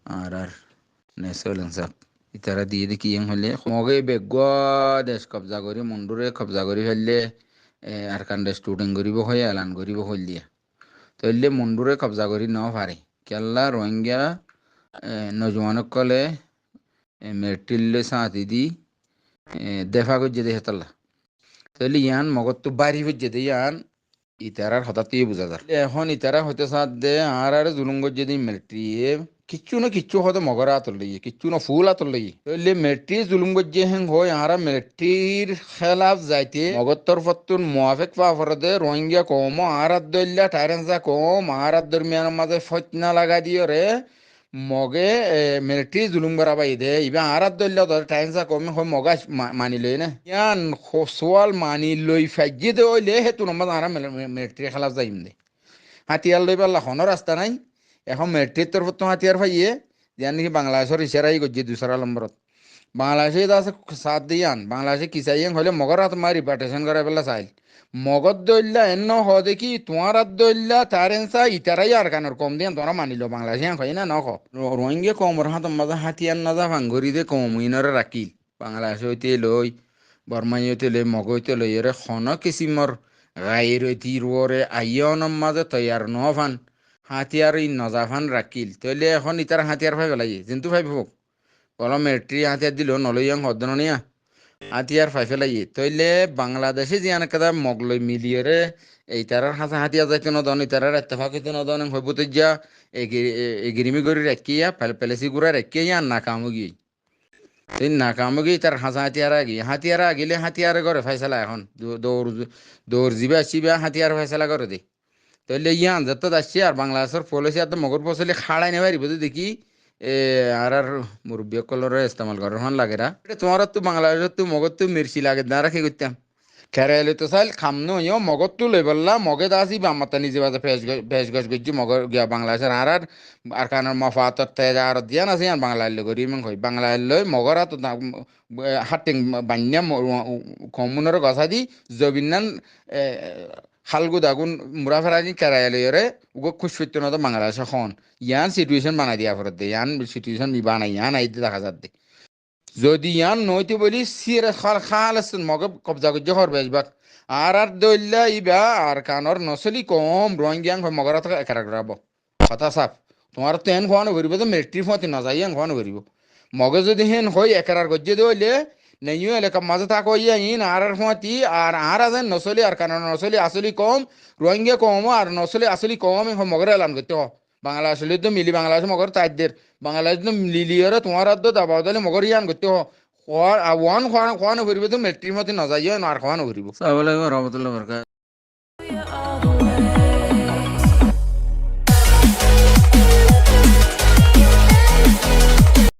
আর নেসলেন সাপ ইতারা দিয়ে দেখি ইয়ে হলে মগে বেগ দেশ কবজা করি মন্ডুরে কবজা করি ফেললে আর কান্দে স্টুডেন্ট করিব হয় এলান করিব হইলিয়া তইলে মন্ডুরে কবজা করি ন পারে কেল্লা রোহিঙ্গা নজওয়ানক কলে মেট্রিলে সাঁতি দি দেফা করছে দে হেতাল্লা তাহলে ইয়ান মগত তো বাড়ি হচ্ছে দে ইয়ান ইতারার হঠাৎ বোঝা যায় এখন ইতারা হইতে সাথ দে আর জুলুম করছে দি মিলিটারি কিচ্ছু না কিচ্ছু হয়তো মগরা আতর লইয়ে কিচ্ছু না ফুল আতর লইয়ে তাহলে মিলিটারি জুলুম করছে হেন হয় আর মিলিটারির খেলাফ যাইতে মগর তরফতুন মুআফিক পাওয়ার দে রোহিঙ্গা কম আর দইল্লা টাইরেন্সা কম আর দরমিয়ানের মাঝে ফতনা লাগা দিও রে মগে মিলিটারি জুলুম করা পাই দে ইবা আর দইল্লা ধর টাইরেন্সা কম হয় মগা মানি লই না ইয়ান সোয়াল মানি লই ফাইজি দে ওইলে হেতু নম্বর আর মিলিটারি খেলাফ যাইম দে হাতিয়ার লই পারলা কোনো রাস্তা নাই এখন মিলিটারির তরফ তো হাতিয়ার পাইয়ে যেন নাকি বাংলাদেশের ইশারাই করছে দুসরা নম্বরত বাংলাদেশে আছে সাথ দিয়ান বাংলাদেশে কি চাইয়েন হলে মগর হাত মারি রিপার্টেশন করা পেলা চাইল মগর দইল্লা এন্ন হ দেখি তোমার হাত দইল্লা তার এনসা ইতারাই আর কানোর কম দিয়ান তোমরা মানিল বাংলাদেশে খাই না নখ রোহিঙ্গে কমর হাত মাঝে হাতিয়ার না যা ভাঙ্গরি দে কম ইনরে রাখিল বাংলাদেশ হইতে লই বর্মাই হইতে লই মগ হইতে লই এরে খন কিসিমর গায়ের হইতে রোরে আইয়নের মাঝে তৈয়ার নফান হাতিয়ার ই নজাফান রাখিল তইলে এখন ইতার হাতিয়ার ভাই পেলাই কিন্তু ভাই হোক কলম মিলিটারি হাতিয়ার দিল নলইয়াং হদনিয়া হাতিয়ার ফাই ফেলাই তইলে বাংলাদেশে যে আনকাদা মগলই মিলিয়রে এই তারার হাসা হাতিয়ার যাইতে নদন ইতারার এত্তেফাক হইতে নদন হইব তো যা এগিরিমি করে রাখিয়া পেলেসি গুড়া রাখিয়া নাকামুগি এই নাকামুগি তার হাসা হাতিয়ার আগিলে হাতিয়ারে করে ফাইসালা এখন দৌড় দৌড় জিবা আসিবা হাতিয়ার ফাইসালা করে দে তাহলে ইয়ান যত আসছে আর বাংলাদেশের পলিসি আর মগর পচলে খাড়াই নেবাই বুঝি দেখি আর মুরব্বী কলরে ইস্তেমাল করার হন লাগে রা তোমার তো বাংলাদেশের তো মগর তো মির্চি লাগে না রাখি করতাম খেরাইলে তো চাইল খাম নইও মগর তো লই বললা মগে দাসি বামাতা নিজে বাজে ফেস গছ গজ্জি মগর গিয়া বাংলাদেশের আর কানের মফাতর তেজ আর দিয়া না সিয়ান বাংলাদেশ করি ইমান কই বাংলাদেশ লই মগর তো হাটিং বান্যা কমুনের গছা দি জবিনান হালগু দাগুন মুরা ফেরাজি কেরাইলে উগো খুশ ফিরতে না তো বাংলাদেশ এখন ইয়ান সিচুয়েশন বানাই দিয়া ফেরত দে ইয়ান সিচুয়েশন বানাই ইয়ান আইতে দেখা যাচ্ছে যদি ইয়ান নইতে বলি সিরে খাল খাল আছে মগে কবজা করছে হরবেশবাক আর দইল্লা ইবা আর কানর নসলি কম রোহিঙ্গিয়াং মগরা থেকে একারা করাবো কথা সাফ তোমার তো এন খোয়ানো করিব তো মিলিটারি ফতি না যাই খোয়ানো করিব মগে যদি হেন হই একারার গজ্জে দইলে নেইও এলাকা মাঝে থাকো ইন আর ফতি আর আছেন নসলি আর কানর নসলি আসলি কম রোহিঙ্গা কম আর নসলি আসলি কম মগরে এলান করতে হ বাংলাদেশ তো মিলি বাংলাদেশ মগর তাইদের বাংলাদেশ তো লিলিয়রে তোমার দাবাও দিলে মগর ইয়ান করতে হ ওয়ান খাওয়ানো করিব তো মিলিটারি মতে না যাইও আর খাওয়ানো করিব। আসসালামু আলাইকুম রহমতুল্লাহ বরকাত।